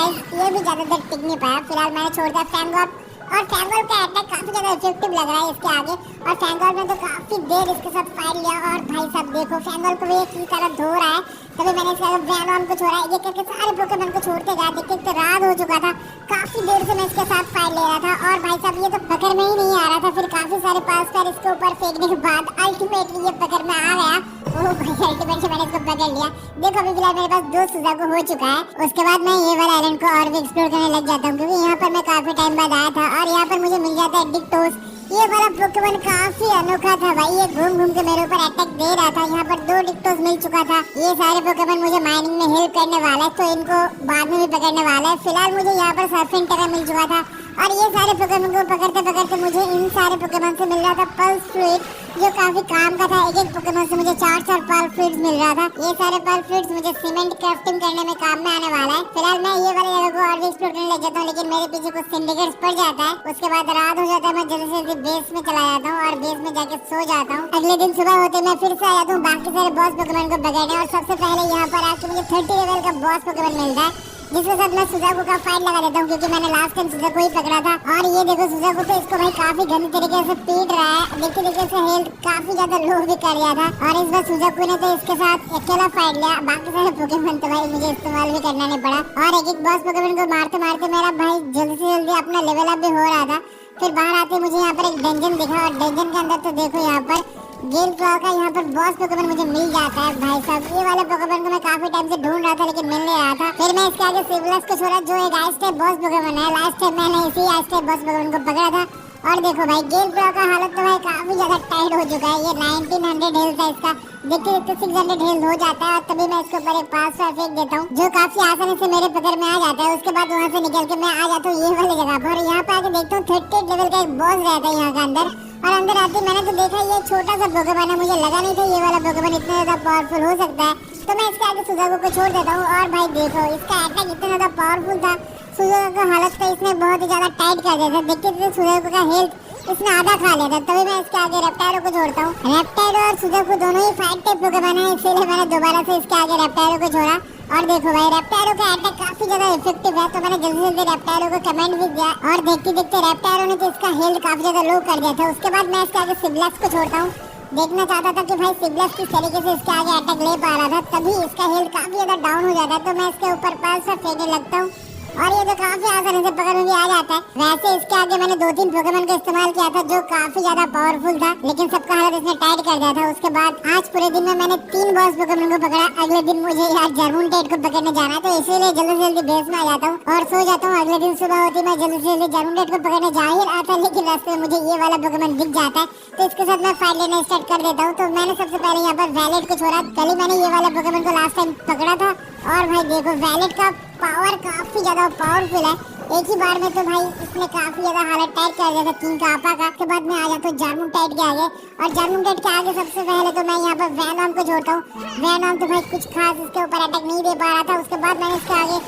ये भी ज्यादा देर टिक नहीं पाया। फिलहाल मैंने छोड़ दिया फैंगॉर्प, और फैंगॉर्प का अटैक काफी ज्यादा इफेक्टिव लग रहा है इसके आगे। और फैंगॉर्प ने तो काफी देर इसके साथ फाइट लिया, और भाई साहब देखो फैंगॉर्प को भी एक ही तरह धो रहा है। तभी मैंने इसके आगे वैनॉम को छोड़ा, ये करके सारे पोकेमॉन को छोड़ते गया। देखते तो रात हो चुका था, काफी देर से मैं इसके साथ फाइट ले रहा था, और भाई साहब ये तो पकड़ में ही नहीं आ रहा था। फिर काफी सारे पास पैर इसके ऊपर फेंकने के बाद अल्टीमेटली ये पकड़ में आ गया। ओह भाई अल्टीमेटली मैंने इसको पकड़ लिया। देखो अभी फिलहाल मेरे पास 2 सुजाकू हो चुका है। उसके बाद मैं ये वाला आइलैंड को और भी एक्सप्लोर करने लग जाता हूँ, क्योंकि यहाँ पर मैं काफी टाइम बाद आया था, और यहाँ पर मुझे मिल जाता है डिक्टोस। ये वाला पोकेमॉन काफी अनोखा था भाई, ये घूम घूम के मेरे ऊपर अटैक दे रहा था। यहाँ पर 2 डिक्टोस मिल चुका था। ये सारे पोकेमॉन मुझे माइनिंग में हेल्प करने वाला है, तो इनको बाद में भी पकड़ने वाला है। फिलहाल मुझे यहाँ पर सर्फिंग टका मिल चुका था, और ये सारे पोकेमॉन को पकड़ते पकड़ते मुझे इन सारे पोकेमॉन से मिल रहा था पल्स फ्लूइड, जो काफी काम का था। एक एक पोकेमॉन से मुझे 4-4 पल्स फ्लूइड्स मिल रहा था। ये सारे पल्स फ्लूइड्स मुझे सीमेंट क्राफ्टिंग करने में काम में आने वाला है। फिलहाल मैं ये वाली जगह को और भी एक्सप्लोर करने लग जाता हूँ, लेकिन मेरे पीछे कुछ सिंडिकेट्स पड़ जाता है। उसके बाद रात हो जाता है, मैं जल्दी से जल्दी बेस में चला जाता हूँ, और बेस में जाके सो जाता हूँ। अगले दिन सुबह होते मैं फिर से आ जाता हूँ बाकी सारे बॉस पोकेमॉन को पकड़ने, और सबसे पहले यहाँ पर आके मुझे 30 लेवल का बॉस पोकेमॉन मिलता है, जिसके साथ मैं सुजाकू का फाइट लगा देता हूँ, क्योंकि मैंने लास्ट टाइम सुजाकू ही पकड़ा था। और ये देखो सुजाकू तो इसको भाई काफी गंदी तरीके से पीट रहा है। देखते देखते से हेल्थ काफी ज्यादा लो भी कर दिया था, और इस बार सुजाकू ने तो इसके साथ अकेला फाइट लिया। बाकी सारे पोकेमॉन तो भाई मुझे इस्तेमाल भी करना नहीं पड़ा, और एक एक बॉस पोकेमॉन को मारते मारते मेरा भाई जल्दी से जल्दी अपना लेवल अप भी हो रहा था। फिर बाहर आते मुझे यहाँ पर एक डंजन दिखा, और डंजन के अंदर तो देखो यहाँ पर गेल क्लॉ का यहाँ पर बॉस पोकेमॉन मुझे मिल जाता है। भाई साहब ये वाले पोकेमॉन को मैं काफी टाइम से ढूंढ रहा था, लेकिन मिल नहीं रहा था। फिर मैं इसके आगे सिबलस को छोड़ा, जो एक आइस टाइप बॉस पोकेमॉन है। लास्ट टाइम मैंने इसी आइस टाइप बॉस पोकेमॉन को पकड़ा था। और देखो भाई गेल क्लॉ का हालत तो भाई काफी ज्यादा टाइट हो चुका है। ये 1900 हेल्थ है इसका, देखते देखते 600 हेल्थ हो जाता है, और तभी मैं इसके ऊपर एक पास फेंक देता हूँ, जो काफी आसानी से मेरे पकड़ में आ जाता है। उसके बाद वहाँ से निकल के मैं आ जाता हूँ ये वाली जगह पर, यहाँ पे आके देखता हूँ 38 लेवल का एक बॉस रहता है यहाँ के अंदर। और अंदर आते मैंने तो देखा ये छोटा सा पोकेमॉन है, मुझे लगा नहीं था ये वाला पोकेमॉन इतना ज्यादा पावरफुल हो सकता है। तो मैं इसके आगे सुजाकू को छोड़ देता हूँ, और भाई देखो इसका अटैक इतना ज्यादा पावरफुल था। सुजाकू का हालत तो इसने बहुत ही ज्यादा टाइट कर दिया था। देखते थे सुजाकू का हेल्थ इसने आधा खा लिया था। तभी मैं इसके आगे रेप्टायरो को छोड़ता हूँ। रेप्टायरो और सुजाकू दोनों ही फाइट टाइप पोकेमॉन है, इसीलिए मैंने दोबारा से इसके आगे रेप्टायरो को छोड़ा। और देखो भाई रेप्टायरो का अटैक काफी ज्यादा इफेक्टिव है, तो मैंने जल्दी जल्दी रेप्टायरो को कमेंट भी दिया, और देखते देखते रेप्टायरो ने तो इसका हेल्थ काफी ज्यादा लो कर दिया था। उसके बाद मैं इसके आगे सिबलक्स को छोड़ता हूँ। देखना चाहता था कि भाई सिबलक्स किस तरीके से इसके आगे अटैक ले पा रहा था, तभी इसका हेल्थ काफी ज्यादा डाउन हो जाता है। तो मैं इसके ऊपर पल्स फेंकने लगता हूँ, और ये तो काफी आसानी से पकड़ में भी आ जाता है। वैसे इसके आगे मैंने 2-3 पोकेमॉन का इस्तेमाल किया था, जो काफी ज्यादा पावरफुल था, लेकिन सबका हालत इसने टाइट कर दिया था। उसके बाद आज पूरे दिन में मैंने 3 बॉस पोकेमॉन को पकड़ा। अगले दिन मुझे यार जर्मुनटेट को पकड़ने जाना, तो इसीलिए जल्दी जल्दी बेस में आ जाता हूँ और सो जाता हूँ। अगले दिन सुबह होती मैं जल्दी से जल्दी जर्मुनटेट को पकड़ने जा ही रहा था, लेकिन रास्ते में मुझे ये वाला पोकेमॉन दिख जाता है, तो इसके साथ मैं फाइट लेना स्टार्ट कर देता हूँ। तो मैंने सबसे पहले यहाँ पर वैलेट को छोड़ा। कल ही मैंने ये वाला पोकेमॉन को लास्ट टाइम पकड़ा था, और भाई देखो वैलेट का पावर काफी ज्यादा पावरफुल है। एक ही बार में तो भाई इसने काफी ज्यादा हालत टाइट कर दिया था किंग का आपा का। उसके बाद मैं आ जाता हूँ जर्मुनटेट के आगे, और जर्मुनटेट के आगे सबसे पहले तो मैं यहाँ पर वैनॉम को छोड़ता हूँ। वैनॉम तो भाई कुछ खास इसके ऊपर अटैक नहीं दे पा रहा था। उसके बाद मैंने इसके आगे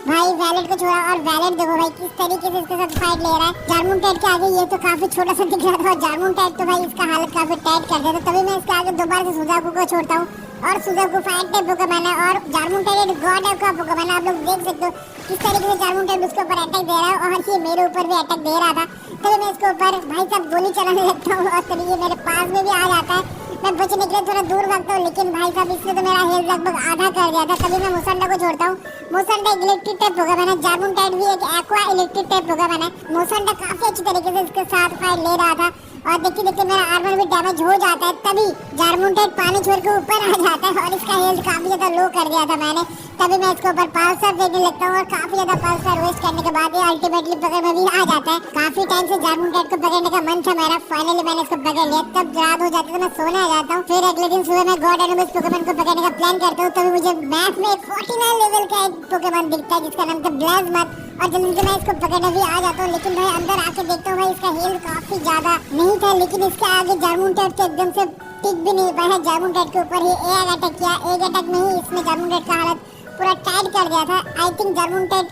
भाई वैलेट को छोड़ा और वैलेट देखो भाई किस तरीके से इसके साथ फाइट ले रहा है। जार्मुंटेड के आगे ये तो काफी छोटा सा दिख रहा था और जार्मुंटेड तो भाई इसका हालत काफी टाइट कर दिया था। तभी मैं इसके आगे दोबारा से सुजाकू को छोड़ता हूँ और सुजाकू फाइट टाइप पोकेमॉन है और जार्मुंटेड एक गॉड है का पोकेमॉन है। आप लोग देख सकते हो किस तरीके से जार्मुंटेड उसके ऊपर अटैक दे रहा है और ये मेरे ऊपर भी अटैक दे रहा था। तभी मैं इसके ऊपर भाई साहब गोली चलाने लगता हूँ और तभी ये मेरे पास में भी आ जाता है। मैं बचने के लिए थोड़ा दूर भागता हूँ लेकिन भाई साहब इसने तो मेरा हेल्थ लगभग आधा कर दिया था। तभी मैं मुसंडा को छोड़ता हूँ। मुसंडा एक इलेक्ट्रिक टाइप पोकेमॉन है, जार्मुंटेड भी एक एक्वा इलेक्ट्रिक टाइप पोकेमॉन है। मुसंडा काफी अच्छी तरीके से इसके साथ फाइट ले रहा था और देखते देखते मेरा आर्मर भी डैमेज हो जाता है। तभी जार्मुंटेड पानी छोड़ के ऊपर आ जाता है और इसका हेल्थ काफी ज्यादा लो कर दिया था मैंने। तभी मैं इसके ऊपर पल्सर फेंकने लगता हूँ और काफी ज्यादा पल्सर वेस्ट करने के बाद ये अल्टीमेटली पकड़ में भी आ जाता है। काफी टाइम से जार्मुंटेड को पकड़ने का मन था मेरा, फाइनली मैंने इसको पकड़ लिया। तब रात हो जाती है तो मैं सोने आ जाता हूँ। फिर अगले दिन सुबह मैं गॉड एनिमल्स पोकेमॉन को पकड़ने का प्लान करता हूँ। तभी मुझे मैप में 49 लेवल का एक पोकेमॉन दिखता है जिसका नाम था ब्लाज़्मथ और जल्दी से मैं इसको पकड़ने भी आ जाता हूँ। लेकिन भाई अंदर आके देखता हूँ भाई इसका हेल्थ काफी ज्यादा नहीं था लेकिन इसके आगे जार्मुंटेड के एकदम से टिक भी नहीं पाया। जार्मुंटेड के ऊपर ही एक अटैक किया, एक अटैक में ही इसने जार्मुंटेड का हालत पूरा टाइट कर दिया था। आई थिंक जार्मुंटेड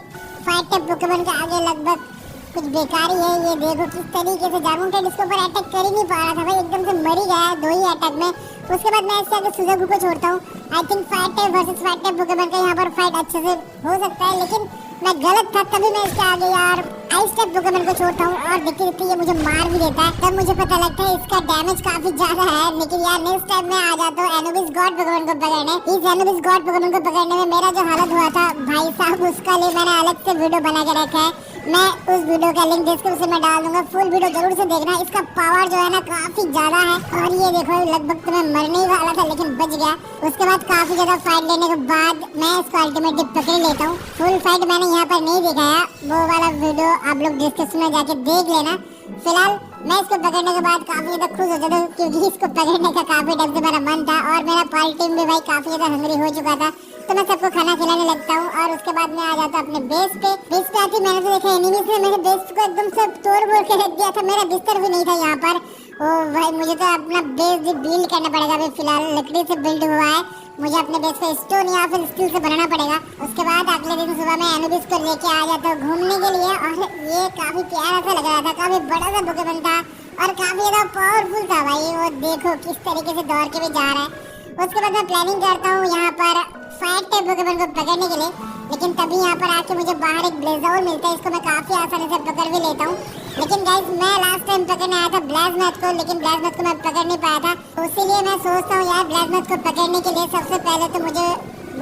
फाइट टाइप पोकेमॉन के आगे लगभग कुछ बेकारी है। ये देखो किस तरीके से जार्मुंटेड इसके ऊपर अटैक कर ही नहीं पा रहा था भाई, एकदम से मर ही गया 2 ही अटैक में। उसके बाद मैं इसके आगे सुजाकू को छोड़ता हूँ। I think fight type versus fight type Pokemon का यहाँ पर फाइट अच्छे से हो सकता है लेकिन मैं गलत था। तभी मैं इसके आगे यार आइस टाइप पोकेमॉन को छोड़ता हूँ और देखते देखते ये मुझे मार भी देता है। तब मुझे पता लगता है इसका डैमेज काफी ज्यादा है। लेकिन यार नेक्स्ट टाइम मैं आ जाता हूँ एनोबिस गॉड पोकेमॉन को पकड़ने। इस एनोबिस गॉड पोकेमॉन को पकड़ने में मेरा जो हालत हुआ था भाई साहब उसका लिए मैंने अलग से वीडियो बना के रखा है। मैं उस वीडियो का लिंक डिस्क्रिप्शन में डाल दूंगा, फुल वीडियो जरूर से देखना। इसका पावर जो है ना काफी ज्यादा है और ये देखो लगभग तो मैं मरने ही वाला था लेकिन बच गया। उसके बाद काफी ज्यादा फाइट लेने के बाद मैं इसको अल्टीमेटली पकड़ लेता हूँ। फुल फाइट मैंने यहाँ पर नहीं दिखाया, वो वाला वीडियो आप लोग डिस्क्रिप्शन में जाके देख लेना। फिलहाल मैं इसको पकड़ने के बाद काफी ज्यादा खुश हो जाता हूँ क्योंकि इसको पकड़ने का काफी टाइम से मेरा मन था और मेरा पार्टी टीम भी भाई काफी ज्यादा हंगरी हो चुका था। तो मैं सबको खाना खिलाने लगता हूँ और उसके बाद मैं आ जाता हूँ अपने बेस पे आती मैंने तो देखा एनिमीज ने मेरे बेस को एकदम से तोड़ फोड़ के रख दिया था। मेरा बिस्तर भी नहीं था यहाँ पर। ओ भाई मुझे तो अपना बेस भी बिल्ड करना पड़ेगा। अभी फिलहाल लकड़ी से बिल्ड हुआ है, मुझे अपने बेस को स्टोन या फिर स्टील से बनाना पड़ेगा। उसके बाद अगले दिन सुबह मैं एनिमीज को लेके आ जाता हूँ घूमने के लिए और ये काफी प्यारा सा लग रहा था, काफी बड़ा सा पोकेमॉन था और काफी ज्यादा पावरफुल था भाई। वो देखो किस तरीके से दौड़ के भी जा रहा है। उसके बाद मैं प्लानिंग करता हूँ यहाँ पर फाइट टाइप पोकेमॉन को पकड़ने के लिए लेकिन तभी यहाँ पर आके मुझे बाहर एक ब्लेज़ाउल मिलता है। इसको मैं काफी आसानी से पकड़ भी लेता हूँ। लेकिन गाइस मैं लास्ट टाइम पकड़ने आया था ब्लाज़्मथ को लेकिन ब्लाज़्मथ को मैं पकड़ नहीं पाया था। तो इसीलिए मैं सोचता हूँ यार ब्लाज़्मथ को पकड़ने के लिए सबसे पहले तो मुझे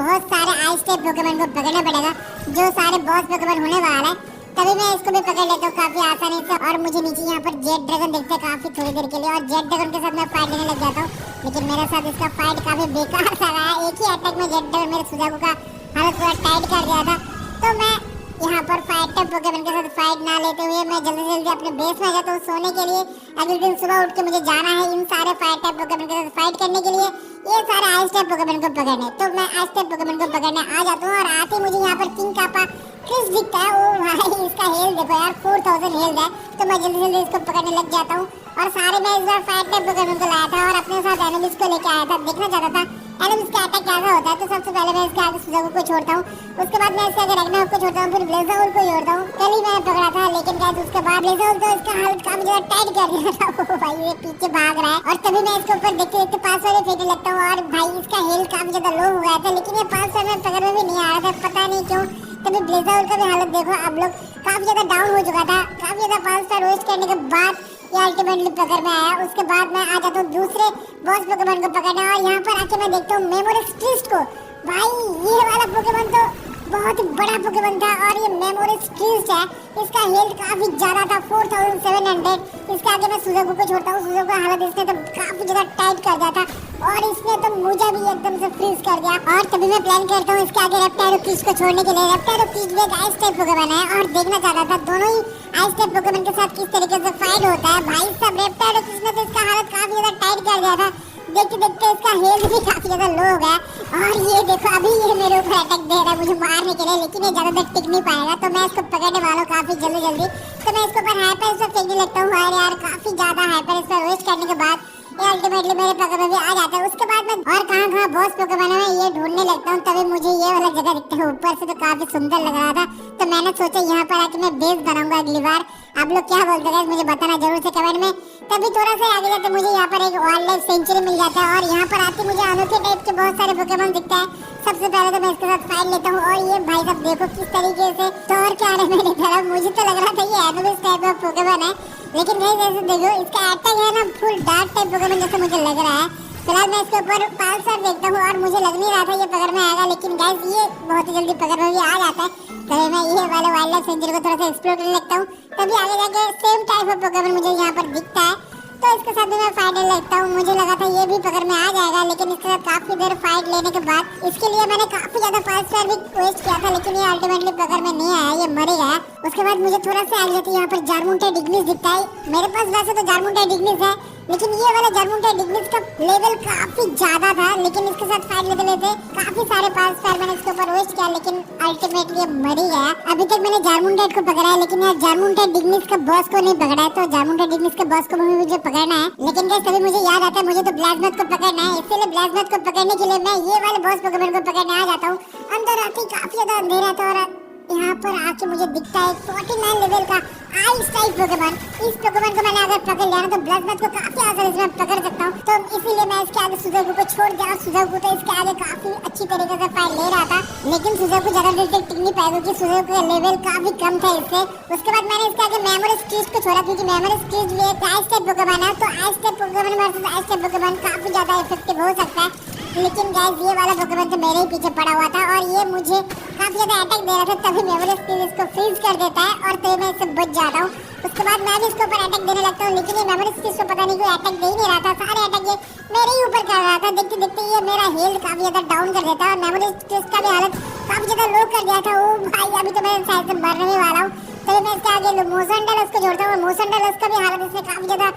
बहुत सारे आइस टाइप पोकेमॉन को पकड़ना पड़ेगा जो सारे बॉस पोकेमॉन होने वाला है। तभी मैं इसको भी पकड़ लेता हूँ काफी आसानी से। और मुझे नीचे यहाँ पर जेट ड्रैगन दिखते हैं काफी थोड़ी देर के लिए और जेट ड्रैगन के साथ मैं फाइट लेने लग जाता हूँ लेकिन मेरे साथ इसका फाइट काफी बेकार सा रहा है। एक ही अटैक में जेट ड्रैगन मेरे सुजाकू का हालत पूरा टाइट कर दिया था। तो मैं यहाँ पर फाइट टाइप पोकेमॉन के साथ फाइट ना लेते हुए मैं जल्दी से जल्दी अपने बेस में आ जाता हूँ सोने के लिए। अगले दिन सुबह उठ के मुझे जाना है इन सारे फाइट टाइप पोकेमॉन के साथ फाइट करने के लिए, ये सारे आइस टाइप पोकेमॉन को पकड़ने। तो मैं आइस टाइप पोकेमॉन को पकड़ने आ जाता हूँ और आते मुझे यहाँ पर किंग कापा क्रिस दिखता है। ओ भाई इसका हेल्थ देखो यार 4000 हेल्थ है। तो मैं जल्दी जल्दी इसको पकड़ने लग जाता हूँ और सारे मैं इस बार फाइट टाइप पोकेमॉन को लाया था और अपने साथ एनिमीज को लेके आया था, देखना चाहता था एनिमीज का अटैक कैसा होता है। तो सबसे पहले मैं इसके आगे सुजाकू को छोड़ता हूँ, उसके बाद मैं इसके आगे रैग्नारोक को छोड़ता हूँ, फिर ब्लेज़ाउल को छोड़ता हूँ। कल ही मैंने पकड़ा था लेकिन गाइस उसके बाद ब्लेज़ाउल तो इसका हालत काफी ज्यादा टाइट कर दिया था। ओ भाई ये पीछे भाग रहा है और तभी मैं इसके ऊपर देखते देखते 500 फेंकने लगता हूँ और भाई इसका हेल्थ काफी ज्यादा लो हो गया था लेकिन ये 500 में पकड़ में भी नहीं आ रहा था, पता नहीं क्यों। तभी ब्लेज़ाउल का भी हालत देखो आप लोग, काफी ज्यादा डाउन हो चुका था। काफी ज्यादा 5 स्टार वेस्ट करने के बाद ये अल्टीमेटली पकड़ में आया। उसके बाद मैं आ जाता हूँ दूसरे बॉस पोकेमॉन को पकड़ने और यहाँ पर आके मैं देखता हूँ मेमोरिक्स ट्विस्ट को। भाई ये वाला पोकेमॉन तो बहुत ही बड़ा पोकेमॉन था और ये मेमोरिक्स ट्विस्ट है। इसका हेल्थ काफी ज्यादा था 4700। इसके आगे मैं सुजाकू को छोड़ता हूँ। सुजाकू का हालत इसने तो काफी ज्यादा टाइट कर दिया था और इसने तो मुझे भी एकदम से फ्रीज कर दिया। और तभी मैं प्लान करता हूँ इसके आगे रेप्टाइरोक्रिस को छोड़ने के लिए। रेप्टाइरोक्रिस भी एक आइस टाइप पोकेमॉन है और देखना चाहता था दोनों ही आइस टाइप पोकेमॉन के साथ किस तरीके से फाइट होता है। भाई साहब रेप्टाइरोक्रिस ने तो इसका हालत काफी ज्यादा टाइट कर दिया था, देखते देखते इसका हेल्थ भी काफी ज्यादा लो हो गया। और ये देखो अभी ये मेरे ऊपर अटैक दे रहा है मुझे मारने के लिए लेकिन ये ज्यादा देर टिक नहीं पाएगा। तो मैं इसको पकड़ने वाला हूँ काफी जल्दी। तो मैं इसको पर हाइपर स्पेस फेंकने लगता हूँ और यार काफी ज्यादा हाइपर स्पेस वेस्ट करने के बाद ये अल्टीमेटली मेरे पोकेमोन भी आ जाता है। उसके बाद मैं और कहाँ बॉस पोकेमोन है ये ढूंढने लगता हूँ। तभी मुझे ये वाला जगह दिखता है ऊपर से, तो काफी सुंदर लग रहा था। तो मैंने सोचा यहाँ पर आके मैं बेस बनाऊंगा अगली बार। आप लोग क्या बोलते हैं मुझे बताना जरूर से कमेंट में। तभी थोड़ा सा आगे जाते मुझे यहाँ पर एक वाइल्ड लाइफ सेंचुरी मिल जाता है और यहाँ पर आते मुझे अनोखे टाइप के बहुत सारे पोकेमोन दिखता है। सबसे पहले तो मैं इसके साथ फाइट लेता हूँ और ये भाई साहब देखो किस तरीके से दौड़ के आ रहे मेरी तरफ। मुझे तो लग रहा था ये एनिमल्स टाइप का पोकेमोन है, लेकिन नहीं जैसे देखो इसका अटैक है ना फुल डार्क टाइप पोकेमोन जैसे मुझे लग रहा है। फिलहाल मैं इसके ऊपर 5 स्टार देखता हूँ और मुझे लग नहीं रहा था ये पकड़ में आएगा, लेकिन गाइस ये बहुत ही जल्दी पकड़ में भी आ जाता है। तभी मैं ये वाले वाइल्ड लाइफ सेंचुरी को थोड़ा सा एक्सप्लोर करने लगता हूँ। तभी आगे जाके सेम टाइप ऑफ पोकेमोन मुझे यहाँ पर दिखता है, तो इसके साथ भी मैं फाइट लेता हूँ। मुझे लगा था ये भी पकड़ में आ जाएगा, लेकिन इसके साथ काफी देर फाइट लेने के बाद इसके लिए मैंने काफी ज्यादा 5 स्टार भी वेस्ट किया था, लेकिन ये अल्टीमेटली पकड़ में नहीं आया, ये मर गया। उसके बाद मुझे थोड़ा सा आगे जाते यहाँ पर जार्मुंटा डिग्निस दिखता है। मेरे पास वैसे तो जार्मुंटा डिग्निस है, लेकिन ये वाला जार्मुंटा डिग्निस का लेवल काफी ज्यादा था, लेकिन इसके साथ फाइट लेते लेते काफी सारे 5 स्टार मैंने इसके ऊपर वेस्ट किया, लेकिन अल्टीमेटली मर ही गया। अभी तक मैंने जार्मुंटा को पकड़ा है, लेकिन यार जार्मुंटा डिग्निस का बॉस को नहीं पकड़ा है, तो जार्मुंटा डिग्निस के बॉस को मुझे पकड़ना है। लेकिन गाइस तभी मुझे याद आता है मुझे तो ब्लाज़्मथ को पकड़ना है, इसलिए ब्लाज़्मथ को पकड़ने के लिए मैं ये वाले बॉस पोकेमोन को पकड़ने आ जाता हूँ। अंदर आके काफी ज्यादा अंधेरा था और यहाँ पर आके मुझे दिखता है 49 लेवल का आइस टाइप पोकेमोन। इस पोकेमोन को मैंने अगर पकड़ लिया ना तो ब्लाज़्मथ को काफी आसानी से पकड़ सकता हूँ, तो इसीलिए मैं इसके आगे सुज़ुकू को छोड़ दिया। सुज़ुकू तो इसके आगे काफी अच्छी तरीके से फाइट ले रहा था, लेकिन सुज़ुकू ज्यादा देर तक टिक नहीं पाया क्योंकि सुज़ुकू का लेवल काफी कम था इससे। उसके बाद मैंने इसके आगे मेमोरिस ट्विस्ट को छोड़ा, क्योंकि मेमोरिस ट्विस्ट भी एक आइस टाइप पोकेमोन है, तो ice type Pokemon versus ice type Pokemon काफी ज्यादा इफेक्टिव हो सकता है। लेकिन गाइस ये वाला पोकेमोन तो मेरे ही पीछे पड़ा हुआ था और ये मुझे काफी ज्यादा अटैक दे रहा था, तभी मेमोरिस ट्विस्ट इसको फ्रीज कर देता है और तभी मैं इससे बच जाता हूँ। उसके बाद मैं भी इसके ऊपर अटैक देने लगता हूँ, लेकिन ये मेमोरिस ट्विस्ट को पता नहीं कोई अटैक दे ही नहीं रहा था, सारे अटैक ये मेरे ही ऊपर कर रहा था। देखते देखते ये मेरा हेल्थ काफी ज्यादा डाउन कर देता है और मेमोरिस ट्विस्ट का भी हालत काफी ज्यादा लो कर दिया था। ओ भाई अभी तो मैं शायद से मरने वाला हूँ। तभी मैं इसके आगे मोसनडल उसको जोड़ता हूँ और मोसनडल उसका भी हालत इसने काफी ज्यादा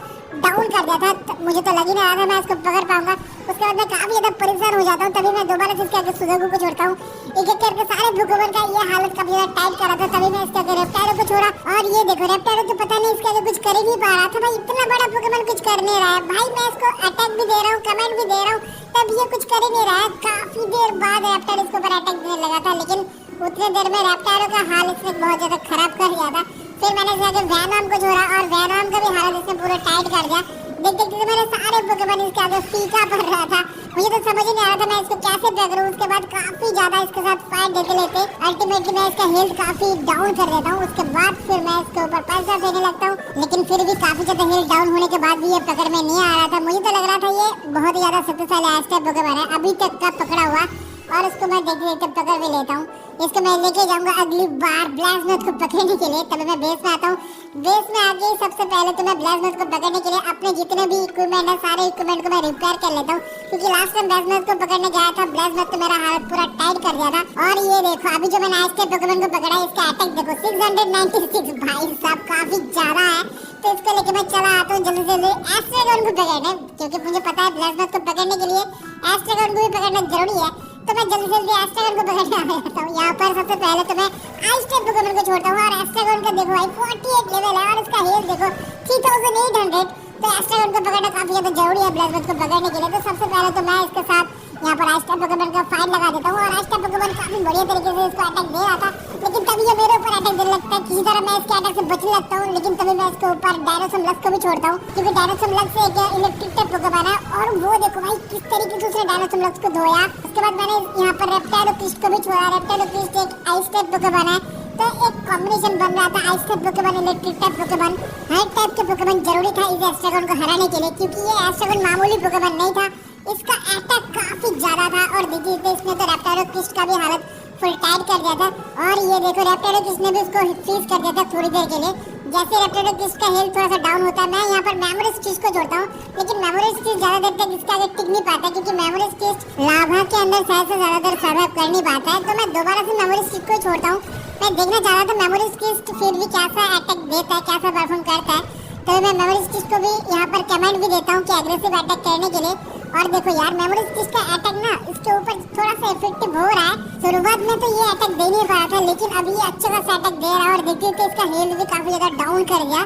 डाउन कर दिया था, मुझे तो लग ही नहीं रहा था मैं इसको पकड़ पाऊंगा। उसके बाद मैं काफी ज्यादा परेशान हो जाता हूँ, तभी मैं दोबारा से इसके आगे सुज़ुकू को छोड़ता हूँ। एक एक करके सारे पोकेमोन का ये हालत काफी ज्यादा टाइट कर रहा था, तभी मैं इसके आगे रेप्टाइलो को छोड़ा और ये देखो रेप्टाइलो तो पता नहीं इसके आगे कुछ कर ही नहीं पा रहा था। भाई इतना बड़ा पोकेमोन कुछ कर नहीं रहा है भाई, मैं इसको अटैक भी दे रहा हूँ कमेंट भी दे रहा हूँ, तब ये कुछ कर ही नहीं रहा है। काफी देर बाद रेप्टाइलो इसके ऊपर अटैक देने लगा था, लेकिन उतने देर में रेप्टाइलो का हाल इसने बहुत ज्यादा खराब कर दिया था। फिर मैंने इसके आगे वेनोम को छोड़ा और वेनोम का भी हालत इसने पूरा टाइट कर दिया। देख देखते तो मेरे सारे पोकेमोन इसके आगे फीका पड़ रहा था, मुझे तो समझ ही नहीं आ रहा था मैं इसको कैसे पकड़ूं। उसके बाद काफी ज्यादा इसके साथ फाइट देते लेते अल्टीमेटली मैं इसका हेल्थ काफी डाउन कर देता हूँ। उसके बाद फिर मैं इसके ऊपर पैसा देने लगता हूँ, लेकिन फिर भी काफी ज्यादा हेल्थ डाउन होने के बाद भी ये पकड़ में नहीं आ रहा था। मुझे तो लग रहा था ये बहुत ही ज्यादा शक्तिशाली आइस टाइप पोकेमोन है अभी तक का पकड़ा हुआ, और उसको मैं देखते देखते पकड़ भी लेता हूँ। इसको मैं लेके जाऊंगा अगली बार ब्लाज़्मथ को पकड़ने के लिए। तभी मैं बेस में आता हूँ। बेस में आके सबसे पहले तो मैं ब्लाज़्मथ को पकड़ने के लिए अपने जितने भी इक्विपमेंट है सारे इक्विपमेंट को मैं रिपेयर कर लेता हूँ, क्योंकि लास्ट टाइम ब्लाज़्मथ को पकड़ने गया था ब्लाज़्मथ तो मेरा हालत पूरा टाइट कर दिया था। और ये देखो अभी जो मैंने आइस टाइप पोकेमोन को पकड़ा है इसका अटैक देखो 696 भाई साहब काफी ज्यादा है। तो इसको लेके मैं चला आता हूँ जल्दी जल्दी एस्ट्रागन को पकड़ने, क्योंकि मुझे पता है ब्लाज़्मथ को पकड़ने के लिए एस्ट्रागन को भी पकड़ना जरूरी है, तो मैं जल्दी जल्दी एस्ट्रागन को पकड़ने आ जाता हूँ। यहाँ पर सबसे पहले तो मैं आइस टाइप पोकेमोन को छोड़ता हूँ और एस्ट्रागन का देखो भाई 48 लेवल है और इसका हेल्थ देखो 3800, तो एस्ट्रागन को पकड़ना काफी ज्यादा जरूरी है ब्लाज़्मथ को पकड़ने के लिए। तो सबसे पहले तो मैं इसके साथ यहाँ पर आइस टाइप पोकेमोन का फाइट लगा देता हूँ और आइस टाइप पोकेमोन काफी बढ़िया तरीके से इसको अटैक दे रहा था, लेकिन तभी ये मेरे ऊपर अटैक देने लगता है। किसी तरह मैं इसके अटैक से बचने लगता हूँ, लेकिन तभी मैं इसके ऊपर डायनासोर लक्स को भी छोड़ता हूँ, क्योंकि डायनासोर लक्स एक इलेक्ट्रिक टाइप पोकेमोन है और वो देखो भाई किस तरीके से उसने डायनासोर लक्स को धोया। उसके बाद मैंने यहाँ पर रेप्टाइलो क्विस्ट को भी छोड़ा। रेप्टाइलो क्विस्ट एक आइस टाइप पोकेमोन है, तो एक कॉम्बिनेशन बन रहा था ice type Pokemon electric type Pokemon. हर टाइप के पोकेमोन जरूरी था इस एस्ट्रागन को हराने के लिए, क्योंकि ये एस्ट्रागन मामूली पोकेमोन नहीं था, इसका अटैक काफी ज्यादा था। और देखिए इसने तो रेप्टाइलो क्विस्ट का भी हालत फुल टाइट कर दिया था और ये देखो रेप्टाइलो क्विस्ट ने भी उसको फ्रीज कर दिया था थोड़ी देर के लिए। जैसे रेप्टाइलो क्विस्ट का हेल्थ थोड़ा सा डाउन होता है मैं यहाँ पर मेमोरिस क्विस्ट को जोड़ता हूँ, लेकिन मेमोरिस क्विस्ट ज्यादा देर तक इसके आगे टिक नहीं पाता, क्योंकि मेमोरिस क्विस्ट लावा के अंदर शायद से ज्यादा देर सर्वाइव कर नहीं पाता है। तो मैं दोबारा से मेमोरिस क्विस्ट को छोड़ता हूँ। मैं देखना चाह रहा था मेमोरिस क्विस्ट फिर भी कैसा अटैक देता है, कैसा परफॉर्म करता है, तो मैं मेमोरिस क्विस्ट को भी यहाँ पर कमेंट भी देता हूँ कि एग्रेसिव अटैक करने के लिए। और देखो यार मेमोरी स्टिच का अटैक ना इसके ऊपर थोड़ा सा इफेक्टिव हो रहा है। शुरुआत में तो ये अटैक दे नहीं पाया था, लेकिन अभी ये अच्छा खासा अटैक दे रहा है और देखते देखते इसका हेल्थ भी काफी ज्यादा डाउन कर गया।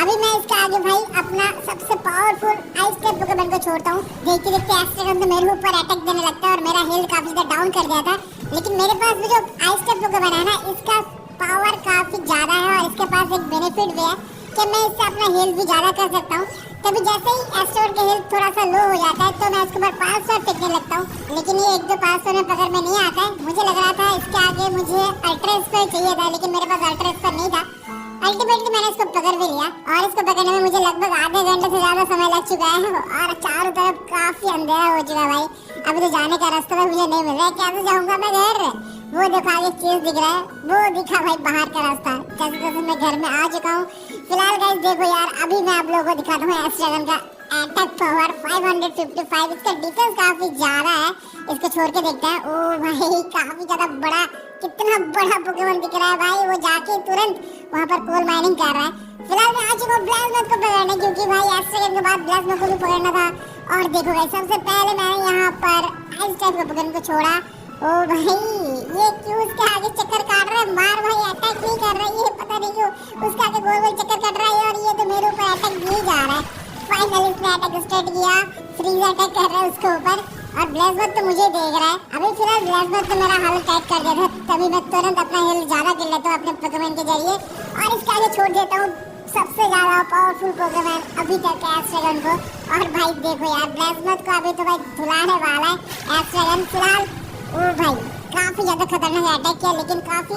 अभी मैं इसका आगे भाई अपना सबसे पावरफुल आइस टाइप पोकेमॉन को छोड़ता हूँ। देखते देखते एस्ट्रेगन तो मेरे ऊपर अटैक देने लगता है और मेरा हेल्थ काफी ज्यादा डाउन कर दिया था। लेकिन मेरे पास भी जो आइस टाइप पोकेमॉन है ना इसका पावर काफी ज्यादा है और इसके पास एक बेनिफिट भी है कि मैं इससे अपना हेल्थ भी ज्यादा कर सकता हूँ। तभी जैसे ही एस्ट्रोड का हेल्थ थोड़ा सा लो हो जाता है तो मैं इसके ऊपर 500 फेंकने लगता हूँ, लेकिन ये 1-2 500 में पकड़ में नहीं आता है। मुझे लग रहा था इसके आगे मुझे अल्ट्रा स्पर चाहिए था, लेकिन मेरे पास अल्ट्रा स्पर नहीं था। अल्टीमेटली मैंने इसको पकड़ भी लिया और इसको पकड़ने में मुझे लगभग आधे घंटे से ज्यादा समय लग चुका है और चारों तरफ काफी अंधेरा हो चुका है भाई। अभी तो जाने का रास्ता भी मुझे नहीं मिल रहा है, कैसे जाऊंगा मैं घर? वो देखो आगे चीज दिख रहा है, वो दिखा भाई बाहर का रास्ता। जैसे जैसे मैं घर में आ चुका हूँ। फिलहाल गाइस देखो यार अभी मैं आप लोगों को दिखाता हूँ एस्ट्रेगन का अटैक पावर 555। इसका डिफेंस काफी ज्यादा है, इसको छोड़ के देखते हैं। ओ भाई काफी ज्यादा बड़ा, कितना बड़ा पोकेमॉन दिख रहा है भाई। वो जाके तुरंत वहाँ पर कोल माइनिंग कर रहा है। फिलहाल मैं आ चुका हूँ ब्लाज़्मोथ को पकड़ने, क्योंकि भाई एस्ट्रेगन के बाद ब्लाज़्मोथ को भी पकड़ना था। और देखो गाइस सबसे पहले मैंने यहाँ पर आइस टाइप के पोकेमॉन को छोड़ा। ओ भाई ये क्यों उसके आगे चक्कर काट रहा है? मार भाई, अटैक नहीं कर रहा है ये, पता नहीं क्यों उसके आगे गोल गोल चक्कर काट रहा है और ये तो मेरे ऊपर अटैक नहीं जा रहा है। फाइनली इसने अटैक स्टार्ट किया, फ्रीज अटैक कर रहा है उसके ऊपर और ब्लाज़्मोथ तो मुझे देख रहा है। अभी फिलहाल ब्लाज़्मोथ तो मेरा हाल टाइट कर दिया था, तभी मैं तुरंत अपना हेल्थ ज्यादा कर लेता हूँ अपने पोकेमॉन के जरिए और इसके आगे छोड़ देता हूँ सबसे ज्यादा पावरफुल पोकेमॉन अभी तक है एस्ट्रेगन को। और भाई देखो यार ब्लाज़्मोथ को अभी तो भाई धुलाने वाला है एस्ट्रेगन। फिलहाल ओ भाई काफी ज्यादा खतरनाक अटैक किया, लेकिन काफी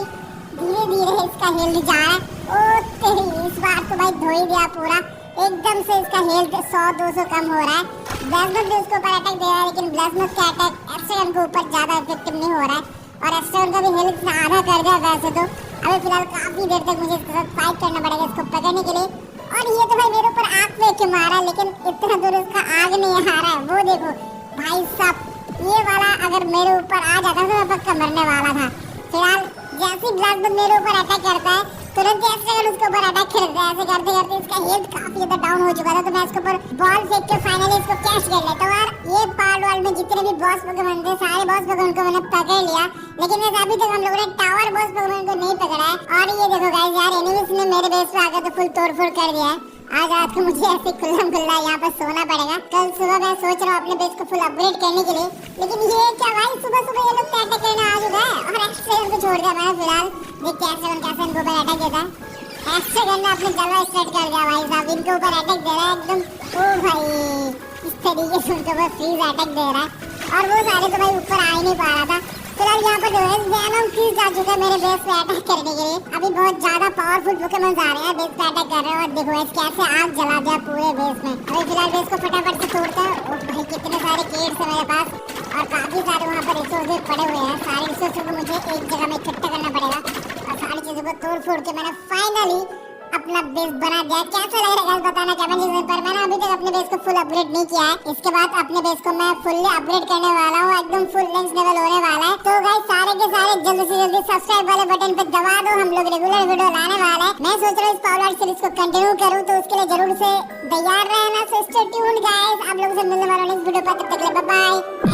धीरे धीरे इसका हेल्थ जा रहा है। ओ तेरी, इस बार तो भाई धो ही दिया पूरा, एकदम से इसका हेल्थ 100-200 कम हो रहा है। ब्लाज़्मोथ भी उसके ऊपर अटैक दे रहा है, लेकिन ब्लाज़्मोथ का अटैक एस्ट्रेगन के ऊपर ज्यादा इफेक्टिव नहीं हो रहा है और एस्ट्रेगन का भी हेल्थ आधा कर दिया वैसे तो। अभी फिलहाल काफी देर तक मुझे इसके साथ फाइट करना पड़ेगा इसको पकड़ने के लिए। और ये तो भाई मेरे ऊपर आग फेंक के मारा, लेकिन इतना दूर इसका आग नहीं आ रहा है। वो देखो भाई साहब, ये वाला अगर मेरे ऊपर आ जाता तो मैं पक्का मरने वाला था। फिलहाल जैसे ही ब्लाज़्मोथ मेरे ऊपर अटैक करता है तुरंत एस्ट्रेगन उसके ऊपर अटैक करता है। ऐसे करते करते इसका हेल्थ काफी ज्यादा डाउन हो चुका था, तो मैं इसके ऊपर बॉल फेंक के फाइनली इसको कैच कर लेता हूँ। और ये पार्ट वर्ल्ड में जितने भी बॉस पोकेमॉन थे सारे बॉस पोकेमॉन को मैंने पकड़ लिया, लेकिन वैसे अभी तक हम लोगों ने टावर बॉस पोकेमॉन को नहीं पकड़ा है। और ये देखो गाइस यार एनिमीज ने मेरे बेस पे आकर तो फुल तोड़फोड़ कर दिया है। आज रात को मुझे ऐसे खुल्लम खुल्ला यहाँ पर सोना पड़ेगा। कल सुबह मैं सोच रहा हूँ अपने बेस को फुल अपग्रेड करने के लिए, लेकिन ये क्या भाई सुबह सुबह ये लोग अटैक करने आ चुका है और एस्ट्रेगन को छोड़ दिया मैंने। फिलहाल देखते हैं एस्ट्रेगन कैसे इनको ऊपर अटैक देता है। एस्ट्रेगन ने अपने जलवा स्टार्ट कर दिया भाई साहब, इनके ऊपर अटैक दे रहा है एकदम। ओ भाई इस तरीके से उनके ऊपर फ्रीज अटैक दे रहा है और वो सारे तो भाई ऊपर आ ही नहीं पा रहा था। फिलहाल यहाँ पर वेनम फ्रीज आ चुका है मेरे बेस पे अटैक करने के लिए। अभी बहुत ज्यादा पावरफुल पोकेमॉन आ रहे हैं बेस पे अटैक कर रहे हैं और देखो कैसे आग जला दिया पूरे बेस में। अभी फिलहाल बेस को फटाफट से तोड़ते हैं। ओ भाई कितने सारे केड्स है मेरे पास और काफी सारे वहाँ पर रिसोर्सेज पड़े हुए हैं। सारे रिसोर्सेज को मुझे एक जगह में इकट्ठा करना पड़ेगा और सारी चीजों को तोड़ फोड़ के मैंने फाइनली अपना बेस बना दिया। कैसा लग रहा है बताना कमेंट सेक्शन पर। मैंने अभी तक अपने बेस को फुल अपग्रेड नहीं किया है, इसके बाद अपने बेस को मैं फुल्ली अपग्रेड करने वाला हूँ, एकदम फुल लेंथ लेवल होने वाला है। तो गाइस सारे के सारे जल्दी से जल्दी सब्सक्राइब वाले बटन पे दबा दो, हम लोग रेगुलर वीडियो लाने वाले हैं। मैं सोच रहा हूँ इस पावर वर्ल्ड सीरीज को कंटिन्यू करूँ, तो उसके लिए जरूर से तैयार रहना। सो स्टे ट्यून्ड गाइस, आप लोगों से मिलने वाला हूँ नेक्स्ट वीडियो पर, तब तक के लिए बाय बाय।